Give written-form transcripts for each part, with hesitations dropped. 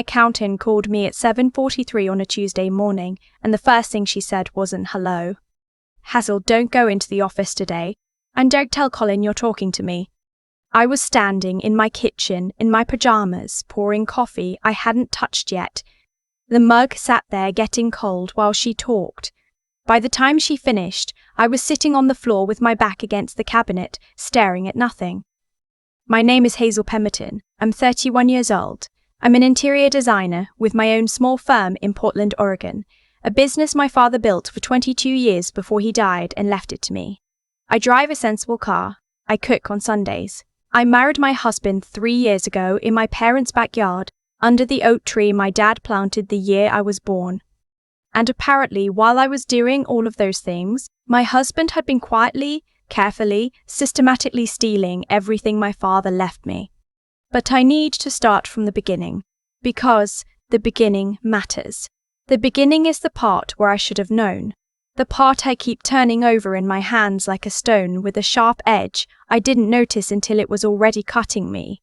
Accountant called me at 7:43 on a Tuesday morning, and the first thing she said wasn't hello. Hazel, don't go into the office today, and don't tell Colin you're talking to me. I was standing in my kitchen in my pajamas, pouring coffee I hadn't touched yet. The mug sat there getting cold while she talked. By the time she finished, I was sitting on the floor with my back against the cabinet, staring at nothing. My name is Hazel Pemberton. I'm 31 years old. I'm an interior designer with my own small firm in Portland, Oregon, a business my father built for 22 years before he died and left it to me. I drive a sensible car. I cook on Sundays. I married my husband 3 years ago in my parents' backyard, under the oak tree my dad planted the year I was born. And apparently, while I was doing all of those things, my husband had been quietly, carefully, systematically stealing everything my father left me. But I need to start from the beginning, because the beginning matters. The beginning is the part where I should have known. The part I keep turning over in my hands like a stone with a sharp edge I didn't notice until it was already cutting me.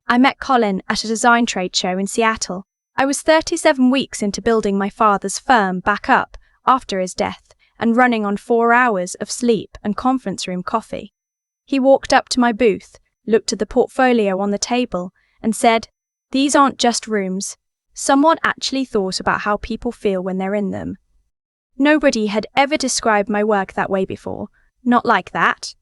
I met Colin at a design trade show in Seattle. I was 37 weeks into building my father's firm back up after his death and running on 4 hours of sleep and conference room coffee. He walked up to my booth, looked at the portfolio on the table, and said, "These aren't just rooms. Someone actually thought about how people feel when they're in them." Nobody had ever described my work that way before, not like that.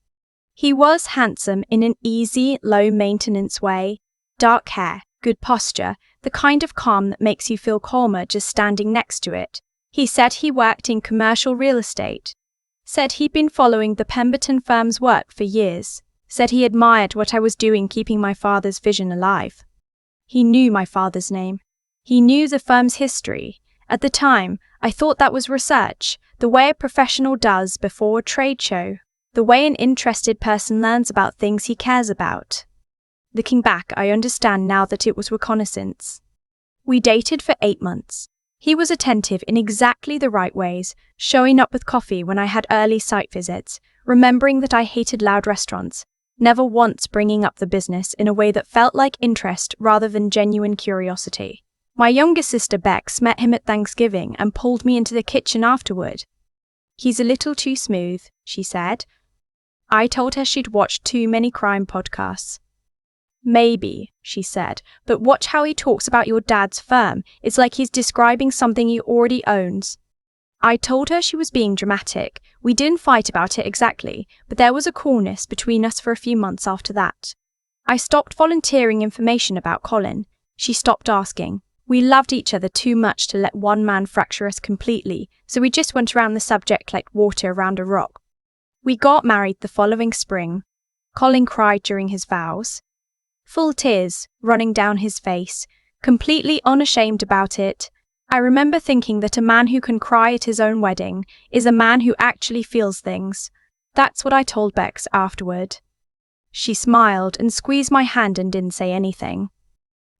He was handsome in an easy, low-maintenance way, dark hair, good posture, the kind of calm that makes you feel calmer just standing next to it. He said he worked in commercial real estate, said he'd been following the Pemberton firm's work for years, said he admired what I was doing keeping my father's vision alive. He knew my father's name. He knew the firm's history. At the time, I thought that was research, the way a professional does before a trade show, the way an interested person learns about things he cares about. Looking back, I understand now that it was reconnaissance. We dated for 8 months. He was attentive in exactly the right ways, showing up with coffee when I had early site visits, remembering that I hated loud restaurants, never once bringing up the business in a way that felt like interest rather than genuine curiosity. My younger sister Bex met him at Thanksgiving and pulled me into the kitchen afterward. "He's a little too smooth," she said. I told her she'd watched too many crime podcasts. "Maybe," she said, "but watch how he talks about your dad's firm. It's like he's describing something he already owns." I told her she was being dramatic. We didn't fight about it exactly, but there was a coolness between us for a few months after that. I stopped volunteering information about Colin. She stopped asking. We loved each other too much to let one man fracture us completely, so we just went around the subject like water around a rock. We got married the following spring. Colin cried during his vows. Full tears running down his face, completely unashamed about it. I remember thinking that a man who can cry at his own wedding is a man who actually feels things. That's what I told Bex afterward. She smiled and squeezed my hand and didn't say anything.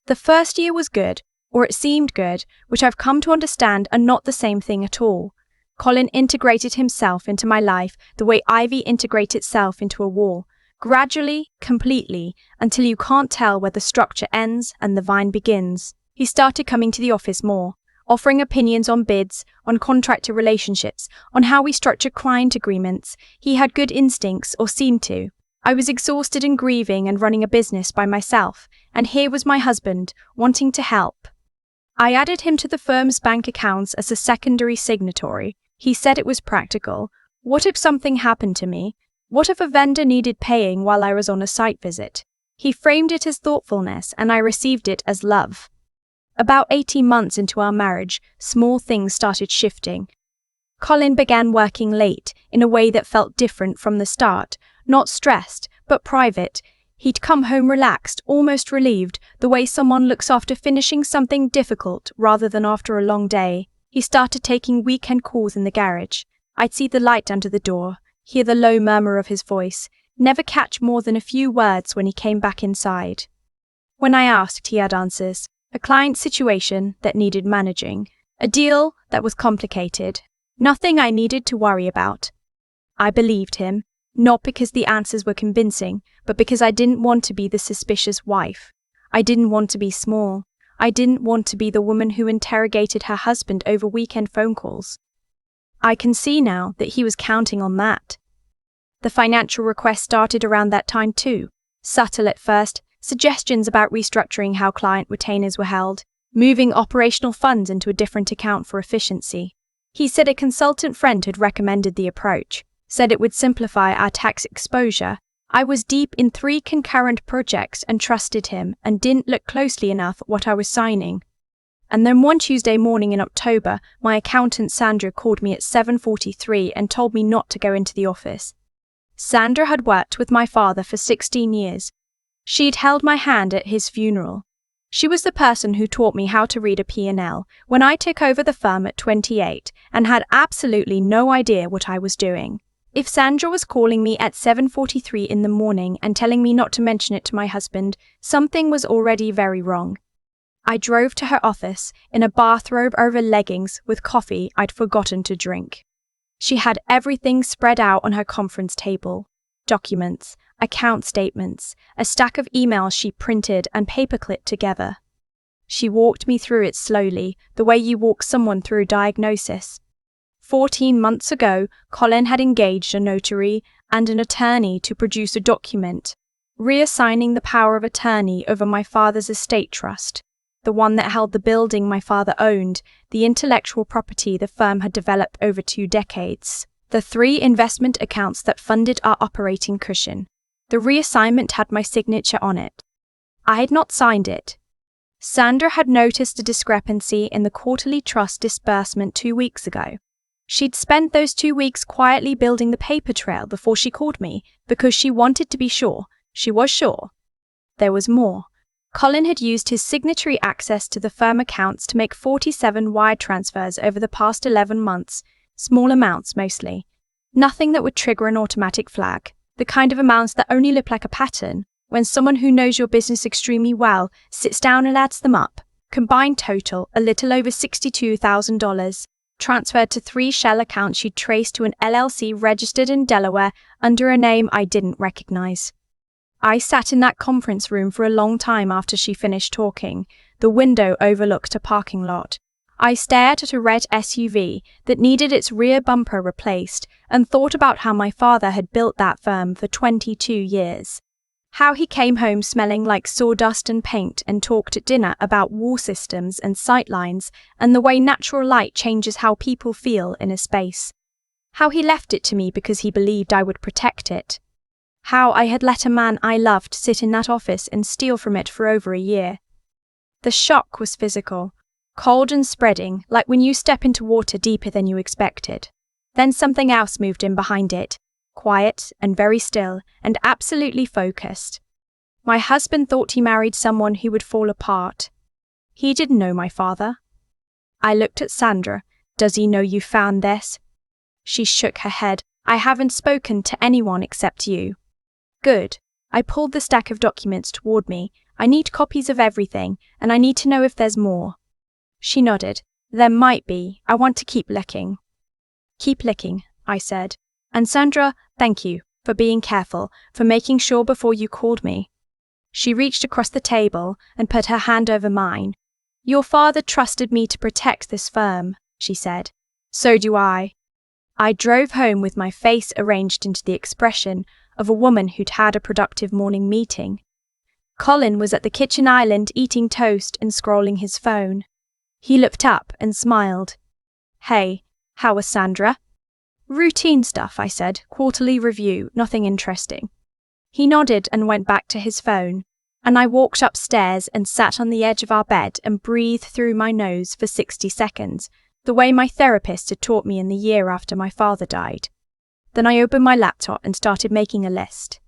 The first year was good, or it seemed good, which I've come to understand are not the same thing at all. Colin integrated himself into my life the way ivy integrates itself into a wall, gradually, completely, until you can't tell where the structure ends and the vine begins. He started coming to the office more, offering opinions on bids, on contractor relationships, on how we structure client agreements. He had good instincts, or seemed to. I was exhausted and grieving and running a business by myself, and here was my husband, wanting to help. I added him to the firm's bank accounts as a secondary signatory. He said it was practical. What if something happened to me? What if a vendor needed paying while I was on a site visit? He framed it as thoughtfulness, and I received it as love. About 18 months into our marriage, small things started shifting. Colin began working late in a way that felt different from the start, not stressed, but private. He'd come home relaxed, almost relieved, the way someone looks after finishing something difficult rather than after a long day. He started taking weekend calls in the garage. I'd see the light under the door, hear the low murmur of his voice, never catch more than a few words when he came back inside. When I asked, he had answers. A client situation that needed managing, a deal that was complicated, nothing I needed to worry about. I believed him, not because the answers were convincing, but because I didn't want to be the suspicious wife. I didn't want to be small. I didn't want to be the woman who interrogated her husband over weekend phone calls. I can see now that he was counting on that. The financial request started around that time too. Subtle at first, suggestions about restructuring how client retainers were held, moving operational funds into a different account for efficiency. He said a consultant friend had recommended the approach, said it would simplify our tax exposure. I was deep in 3 concurrent projects and trusted him and didn't look closely enough at what I was signing. And then one Tuesday morning in October, my accountant Sandra called me at 7:43 and told me not to go into the office. Sandra had worked with my father for 16 years. She'd held my hand at his funeral. She was the person who taught me how to read a P&L when I took over the firm at 28 and had absolutely no idea what I was doing. If Sandra was calling me at 7:43 in the morning and telling me not to mention it to my husband, something was already very wrong. I drove to her office in a bathrobe over leggings with coffee I'd forgotten to drink. She had everything spread out on her conference table: documents, account statements, a stack of emails she printed and paperclipped together. She walked me through it slowly, the way you walk someone through diagnosis. 14 months ago, Colin had engaged a notary and an attorney to produce a document, reassigning the power of attorney over my father's estate trust, the one that held the building my father owned, the intellectual property the firm had developed over 2 decades, the 3 investment accounts that funded our operating cushion. The reassignment had my signature on it. I had not signed it. Sandra had noticed a discrepancy in the quarterly trust disbursement 2 weeks ago. She'd spent those 2 weeks quietly building the paper trail before she called me because she wanted to be sure. She was sure. There was more. Colin had used his signatory access to the firm accounts to make 47 wire transfers over the past 11 months, small amounts mostly. Nothing that would trigger an automatic flag, the kind of amounts that only look like a pattern when someone who knows your business extremely well sits down and adds them up. Combined total, a little over $62,000, transferred to 3 shell accounts she'd traced to an LLC registered in Delaware under a name I didn't recognize. I sat in that conference room for a long time after she finished talking. The window overlooked a parking lot. I stared at a red SUV that needed its rear bumper replaced and thought about how my father had built that firm for 22 years. How he came home smelling like sawdust and paint and talked at dinner about war systems and sightlines and the way natural light changes how people feel in a space. How he left it to me because he believed I would protect it. How I had let a man I loved sit in that office and steal from it for over a year. The shock was physical, cold and spreading, like when you step into water deeper than you expected. Then something else moved in behind it, quiet and very still and absolutely focused. My husband thought he married someone who would fall apart. He didn't know my father. I looked at Sandra. Does he know you found this? She shook her head. I haven't spoken to anyone except you. Good. I pulled the stack of documents toward me. I need copies of everything, and I need to know if there's more. She nodded. There might be. I want to keep looking. Keep looking, I said. And Sandra, thank you, for being careful, for making sure before you called me. She reached across the table and put her hand over mine. Your father trusted me to protect this firm, she said. So do I. I drove home with my face arranged into the expression of a woman who'd had a productive morning meeting. Colin was at the kitchen island eating toast and scrolling his phone. He looked up and smiled. Hey, how was Sandra? Routine stuff, I said. Quarterly review, nothing interesting. He nodded and went back to his phone, and I walked upstairs and sat on the edge of our bed and breathed through my nose for 60 seconds, the way my therapist had taught me in the year after my father died. Then I opened my laptop and started making a list.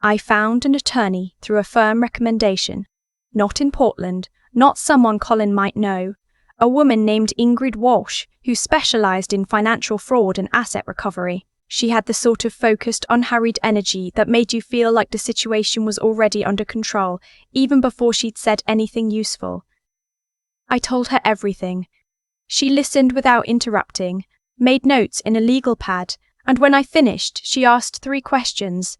I found an attorney through a firm recommendation, not in Portland, not someone Colin might know, a woman named Ingrid Walsh who specialized in financial fraud and asset recovery. She had the sort of focused, unhurried energy that made you feel like the situation was already under control, even before she'd said anything useful. I told her everything. She listened without interrupting, made notes in a legal pad, and when I finished, she asked 3 questions.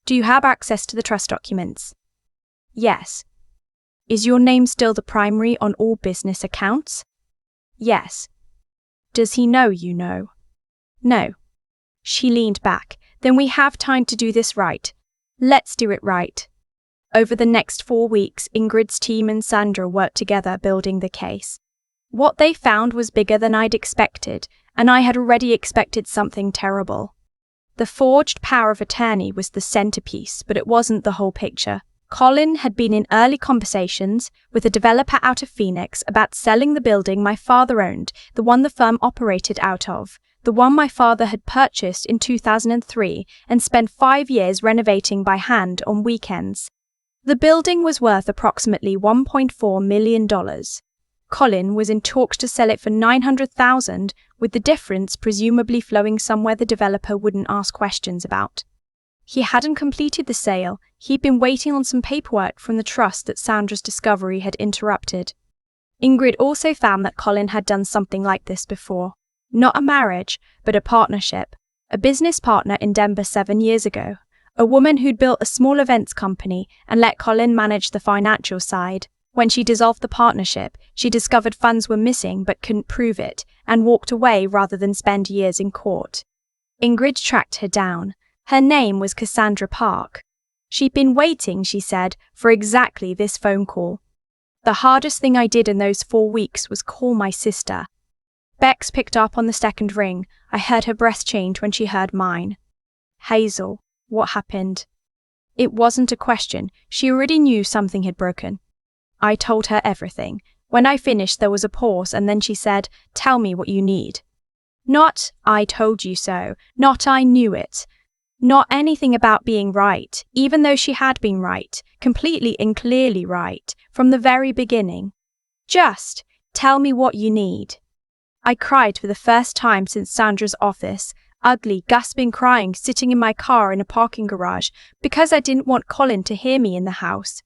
Do you have access to the trust documents? Yes. Is your name still the primary on all business accounts? Yes. Does he know you know? No. She leaned back. Then we have time to do this right. Let's do it right. Over the next 4 weeks, Ingrid's team and Sandra worked together building the case. What they found was bigger than I'd expected, and I had already expected something terrible. The forged power of attorney was the centerpiece, but it wasn't the whole picture. Colin had been in early conversations with a developer out of Phoenix about selling the building my father owned, the one the firm operated out of, the one my father had purchased in 2003 and spent 5 years renovating by hand on weekends. The building was worth approximately $1.4 million. Colin was in talks to sell it for $900,000, with the difference presumably flowing somewhere the developer wouldn't ask questions about. He hadn't completed the sale. He'd been waiting on some paperwork from the trust that Sandra's discovery had interrupted. Ingrid also found that Colin had done something like this before. Not a marriage, but a partnership. A business partner in Denver 7 years ago. A woman who'd built a small events company and let Colin manage the financial side. When she dissolved the partnership, she discovered funds were missing but couldn't prove it, and walked away rather than spend years in court. Ingrid tracked her down. Her name was Cassandra Park. She'd been waiting, she said, for exactly this phone call. The hardest thing I did in those 4 weeks was call my sister. Bex picked up on the second ring. I heard her breath change when she heard mine. Hazel, what happened? It wasn't a question. She already knew something had broken. I told her everything. When I finished, there was a pause, and then she said, "Tell me what you need." Not, "I told you so." Not, "I knew it." Not anything about being right, even though she had been right, completely and clearly right, from the very beginning. Just, "Tell me what you need." I cried for the first time since Sandra's office, ugly, gasping crying, sitting in my car in a parking garage, because I didn't want Colin to hear me in the house.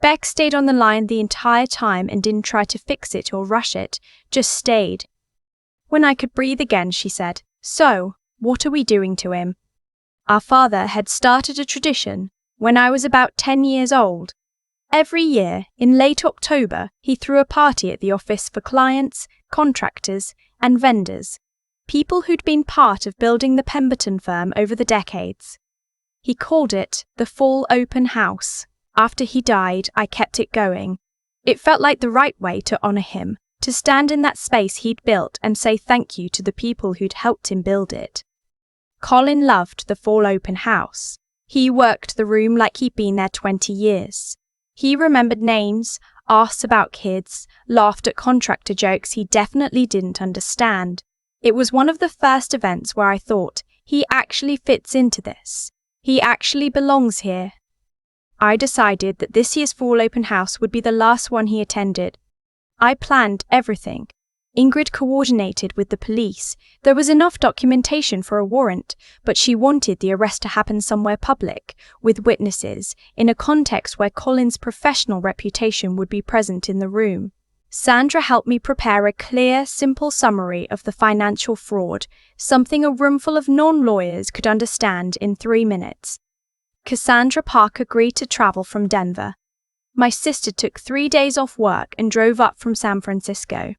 Beck stayed on the line the entire time and didn't try to fix it or rush it, just stayed. When I could breathe again, she said, "So, what are we doing to him?" Our father had started a tradition when I was about 10 years old. Every year, in late October, he threw a party at the office for clients, contractors, and vendors, people who'd been part of building the Pemberton firm over the decades. He called it the Fall Open House. After he died, I kept it going. It felt like the right way to honor him, to stand in that space he'd built and say thank you to the people who'd helped him build it. Colin loved the Fall Open House. He worked the room like he'd been there 20 years. He remembered names, asked about kids, laughed at contractor jokes he definitely didn't understand. It was one of the first events where I thought, he actually fits into this. He actually belongs here. I decided that this year's Fall Open House would be the last one he attended. I planned everything. Ingrid coordinated with the police. There was enough documentation for a warrant, but she wanted the arrest to happen somewhere public, with witnesses, in a context where Colin's professional reputation would be present in the room. Sandra helped me prepare a clear, simple summary of the financial fraud, something a roomful of non-lawyers could understand in 3 minutes. Cassandra Park agreed to travel from Denver. My sister took 3 days off work and drove up from San Francisco.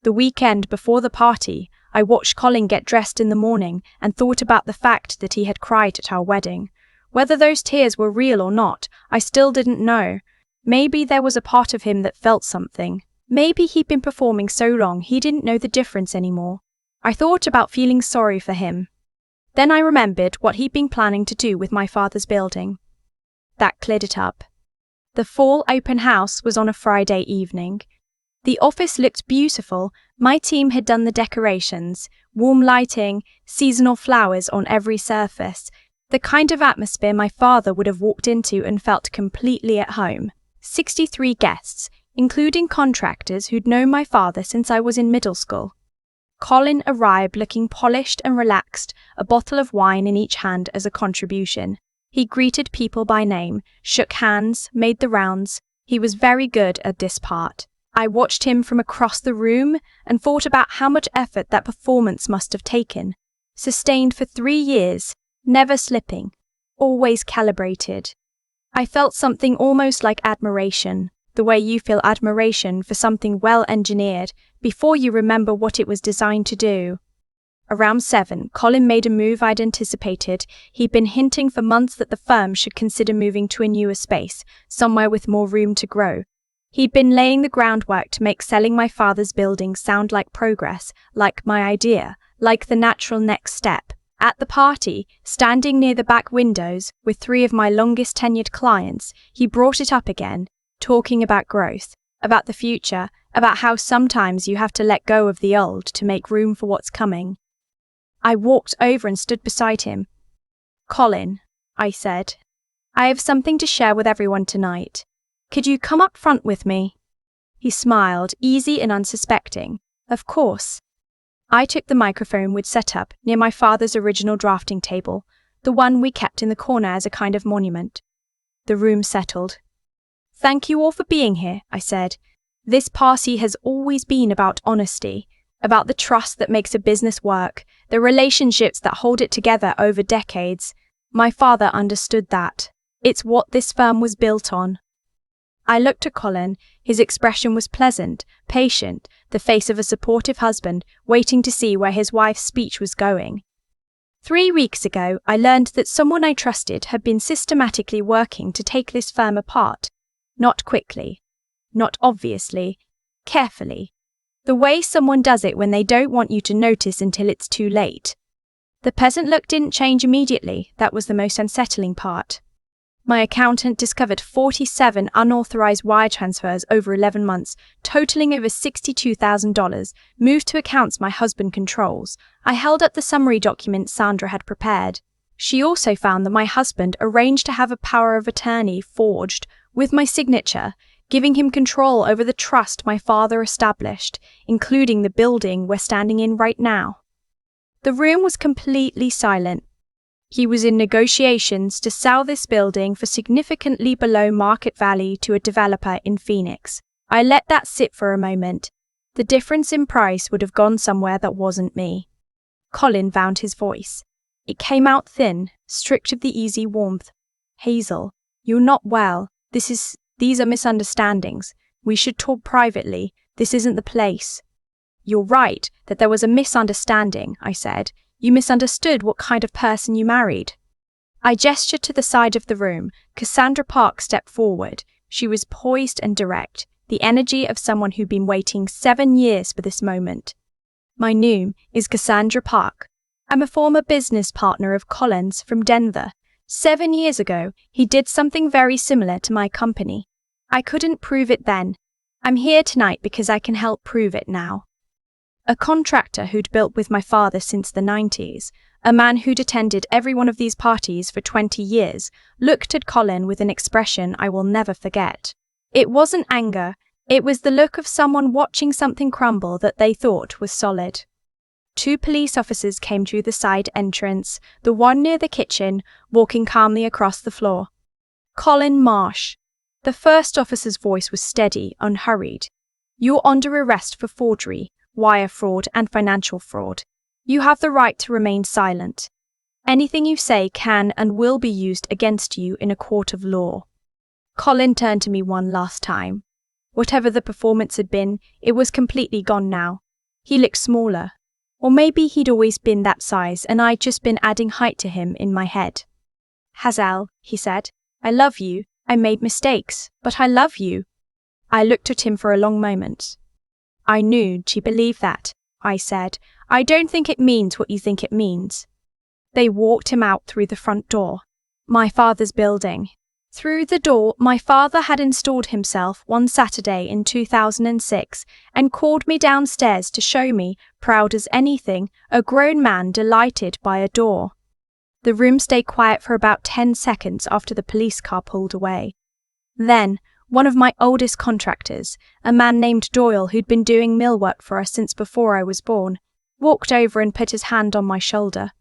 The weekend before the party, I watched Colin get dressed in the morning and thought about the fact that he had cried at our wedding. Whether those tears were real or not, I still didn't know. Maybe there was a part of him that felt something. Maybe he'd been performing so long he didn't know the difference anymore. I thought about feeling sorry for him. Then I remembered what he'd been planning to do with my father's building. That cleared it up. The Fall Open House was on a Friday evening. The office looked beautiful. My team had done the decorations, warm lighting, seasonal flowers on every surface, the kind of atmosphere my father would have walked into and felt completely at home. 63 guests, including contractors who'd known my father since I was in middle school. Colin arrived looking polished and relaxed, a bottle of wine in each hand as a contribution. He greeted people by name, shook hands, made the rounds. He was very good at this part. I watched him from across the room and thought about how much effort that performance must have taken. Sustained for 3 years, never slipping, always calibrated. I felt something almost like admiration. the way you feel admiration for something well engineered before you remember what it was designed to do. Around 7, Colin made a move I'd anticipated. He'd been hinting for months that the firm should consider moving to a newer space, somewhere with more room to grow. He'd been laying the groundwork to make selling my father's building sound like progress, like my idea, like the natural next step. At the party, standing near the back windows with 3 of my longest tenured clients, he brought it up again, talking about growth, about the future, about how sometimes you have to let go of the old to make room for what's coming. I walked over and stood beside him. "Colin," I said, "I have something to share with everyone tonight. Could you come up front with me?" He smiled, easy and unsuspecting. "Of course." I took the microphone we'd set up near my father's original drafting table, the one we kept in the corner as a kind of monument. The room settled. "Thank you all for being here," I said. "This party has always been about honesty, about the trust that makes a business work, the relationships that hold it together over decades. My father understood that. It's what this firm was built on." I looked at Colin. His expression was pleasant, patient, the face of a supportive husband waiting to see where his wife's speech was going. 3 weeks ago, I learned that someone I trusted had been systematically working to take this firm apart. Not quickly, not obviously, carefully. The way someone does it when they don't want you to notice until it's too late. The pleasant look didn't change immediately. That was the most unsettling part. My accountant discovered 47 unauthorized wire transfers over 11 months, totaling over $62,000, moved to accounts my husband controls. I held up the summary document Sandra had prepared. She also found that my husband arranged to have a power of attorney forged with my signature, giving him control over the trust my father established, including the building we're standing in right now. The room was completely silent. He was in negotiations to sell this building for significantly below market value to a developer in Phoenix. I let that sit for a moment. The difference in price would have gone somewhere that wasn't me. Colin found his voice. It came out thin, stripped of the easy warmth. "Hazel, you're not well. These are misunderstandings. We should talk privately. This isn't the place." "You're right that there was a misunderstanding," I said. "You misunderstood what kind of person you married." I gestured to the side of the room. Cassandra Park stepped forward. She was poised and direct, the energy of someone who'd been waiting 7 years for this moment. "My name is Cassandra Park. I'm a former business partner of Colin's from Denver. 7 years ago, he did something very similar to my company. I couldn't prove it then. I'm here tonight because I can help prove it now." A contractor who'd built with my father since the 90s, a man who'd attended every one of these parties for 20 years, looked at Colin with an expression I will never forget. It wasn't anger, it was the look of someone watching something crumble that they thought was solid. 2 police officers came through the side entrance, the one near the kitchen, walking calmly across the floor. "Colin Marsh." The first officer's voice was steady, unhurried. "You're under arrest for forgery, wire fraud, and financial fraud. You have the right to remain silent. Anything you say can and will be used against you in a court of law." Colin turned to me one last time. Whatever the performance had been, it was completely gone now. He looked smaller. Or maybe he'd always been that size and I'd just been adding height to him in my head. "Hazel," he said, "I love you. I made mistakes, but I love you." I looked at him for a long moment. "I knew she believed that," I said. "I don't think it means what you think it means." They walked him out through the front door. My father's building. Through the door, my father had installed himself one Saturday in 2006 and called me downstairs to show me, proud as anything, a grown man delighted by a door. The room stayed quiet for about 10 seconds after the police car pulled away. Then, one of my oldest contractors, a man named Doyle who'd been doing millwork for us since before I was born, walked over and put his hand on my shoulder.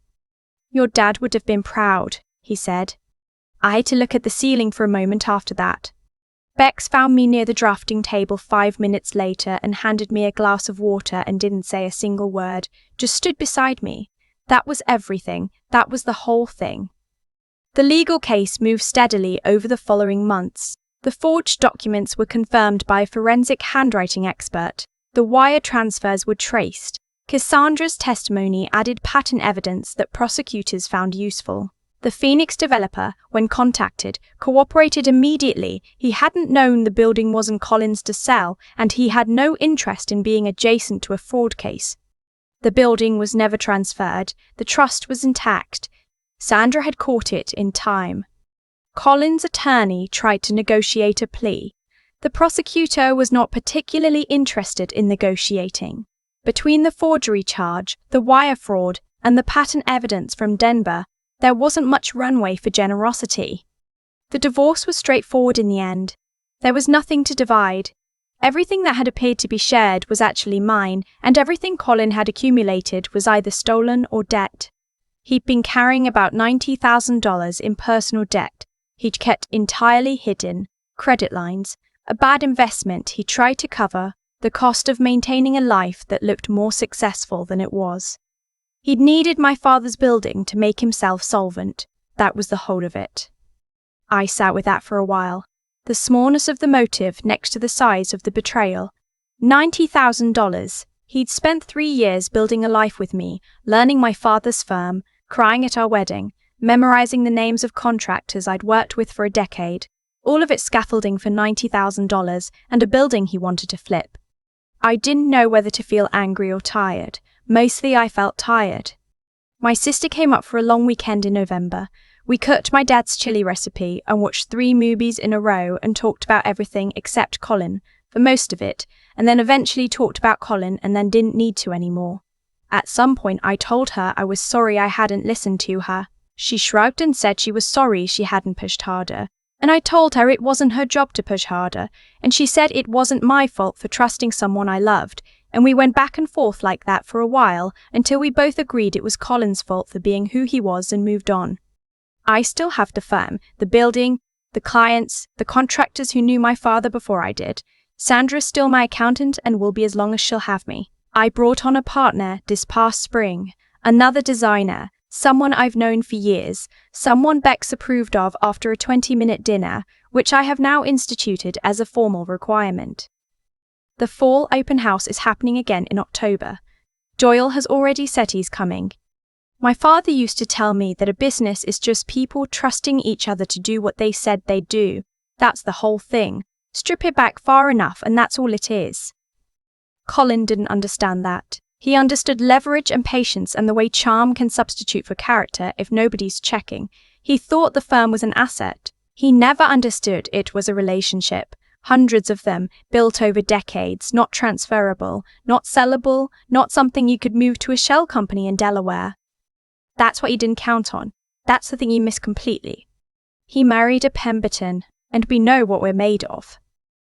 "Your dad would have been proud," he said. I had to look at the ceiling for a moment after that. Bex found me near the drafting table 5 minutes later and handed me a glass of water and didn't say a single word, just stood beside me. That was everything. That was the whole thing. The legal case moved steadily over the following months. The forged documents were confirmed by a forensic handwriting expert. The wire transfers were traced. Cassandra's testimony added pattern evidence that prosecutors found useful. The Phoenix developer, when contacted, cooperated immediately. He hadn't known the building wasn't Colin's to sell, and he had no interest in being adjacent to a fraud case. The building was never transferred. The trust was intact. Sandra had caught it in time. Colin's attorney tried to negotiate a plea. The prosecutor was not particularly interested in negotiating. Between the forgery charge, the wire fraud, and the pattern evidence from Denver, there wasn't much runway for generosity. The divorce was straightforward in the end. There was nothing to divide. Everything that had appeared to be shared was actually mine, and everything Colin had accumulated was either stolen or debt. He'd been carrying about $90,000 in personal debt he'd kept entirely hidden, credit lines, a bad investment he tried to cover, the cost of maintaining a life that looked more successful than it was. He'd needed my father's building to make himself solvent. That was the whole of it. I sat with that for a while. The smallness of the motive next to the size of the betrayal. $90,000. He'd spent 3 years building a life with me, learning my father's firm, crying at our wedding, memorizing the names of contractors I'd worked with for a decade. All of it scaffolding for $90,000 and a building he wanted to flip. I didn't know whether to feel angry or tired. Mostly I felt tired. My sister came up for a long weekend in November. We cooked my dad's chili recipe and watched 3 movies in a row and talked about everything except Colin, for most of it, and then eventually talked about Colin and then didn't need to anymore. At some point I told her I was sorry I hadn't listened to her. She shrugged and said she was sorry she hadn't pushed harder. And I told her it wasn't her job to push harder, and she said it wasn't my fault for trusting someone I loved, and we went back and forth like that for a while until we both agreed it was Colin's fault for being who he was and moved on. I still have the firm, the building, the clients, the contractors who knew my father before I did. Sandra's still my accountant and will be as long as she'll have me. I brought on a partner this past spring, another designer, someone I've known for years, someone Bex approved of after a 20-minute dinner, which I have now instituted as a formal requirement. The fall open house is happening again in October. Doyle has already said he's coming. My father used to tell me that a business is just people trusting each other to do what they said they'd do. That's the whole thing. Strip it back far enough and that's all it is. Colin didn't understand that. He understood leverage and patience and the way charm can substitute for character if nobody's checking. He thought the firm was an asset. He never understood it was a relationship. Hundreds of them, built over decades, not transferable, not sellable, not something you could move to a shell company in Delaware. That's what he didn't count on. That's the thing he missed completely. He married a Pemberton, and we know what we're made of.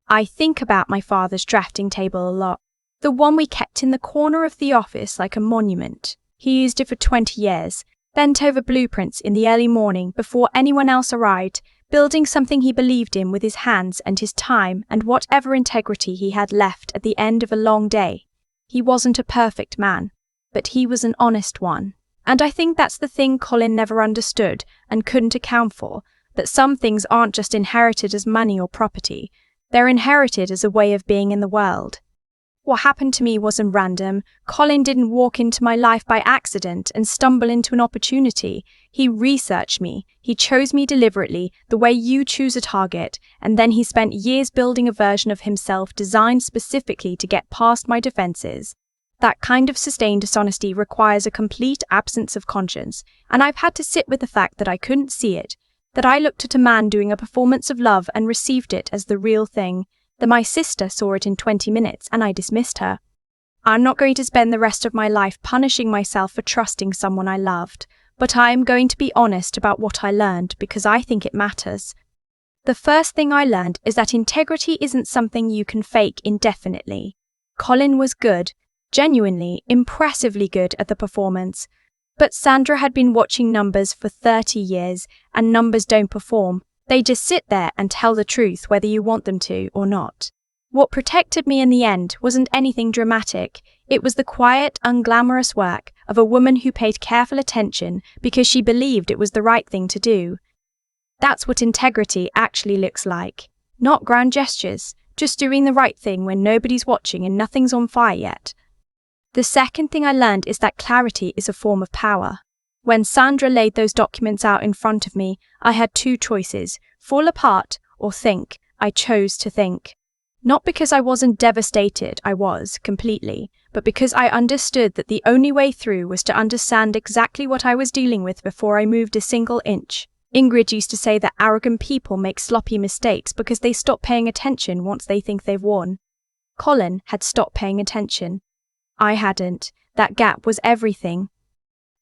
I think about my father's drafting table a lot. The one we kept in the corner of the office like a monument. He used it for 20 years, bent over blueprints in the early morning before anyone else arrived, building something he believed in with his hands and his time and whatever integrity he had left at the end of a long day. He wasn't a perfect man, but he was an honest one. And I think that's the thing Colin never understood and couldn't account for, that some things aren't just inherited as money or property, they're inherited as a way of being in the world. What happened to me wasn't random. Colin didn't walk into my life by accident and stumble into an opportunity. He researched me. He chose me deliberately, the way you choose a target, and then he spent years building a version of himself designed specifically to get past my defenses. That kind of sustained dishonesty requires a complete absence of conscience, and I've had to sit with the fact that I couldn't see it, that I looked at a man doing a performance of love and received it as the real thing, that my sister saw it in 20 minutes and I dismissed her. I'm not going to spend the rest of my life punishing myself for trusting someone I loved, but I am going to be honest about what I learned because I think it matters. The first thing I learned is that integrity isn't something you can fake indefinitely. Colin was good, genuinely, impressively good at the performance, but Sandra had been watching numbers for 30 years and numbers don't perform. They just sit there and tell the truth whether you want them to or not. What protected me in the end wasn't anything dramatic. It was the quiet, unglamorous work of a woman who paid careful attention because she believed it was the right thing to do. That's what integrity actually looks like. Not grand gestures, just doing the right thing when nobody's watching and nothing's on fire yet. The second thing I learned is that clarity is a form of power. When Sandra laid those documents out in front of me, I had two choices: fall apart or think. I chose to think. Not because I wasn't devastated, I was, completely, but because I understood that the only way through was to understand exactly what I was dealing with before I moved a single inch. Ingrid used to say that arrogant people make sloppy mistakes because they stop paying attention once they think they've won. Colin had stopped paying attention. I hadn't. That gap was everything.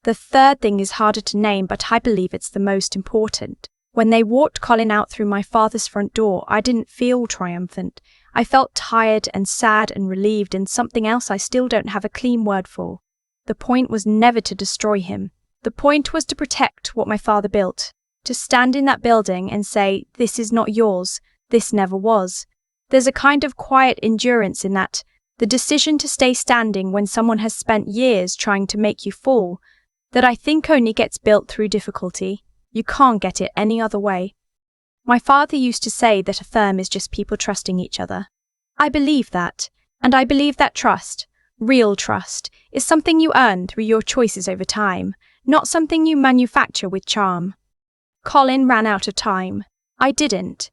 The third thing is harder to name, but I believe it's the most important. When they walked Colin out through my father's front door, I didn't feel triumphant. I felt tired and sad and relieved, and something else I still don't have a clean word for. The point was never to destroy him. The point was to protect what my father built. To stand in that building and say, this is not yours, this never was. There's a kind of quiet endurance in that, the decision to stay standing when someone has spent years trying to make you fall, that I think only gets built through difficulty. You can't get it any other way. My father used to say that a firm is just people trusting each other. I believe that, and I believe that trust, real trust, is something you earn through your choices over time, not something you manufacture with charm. Colin ran out of time. I didn't.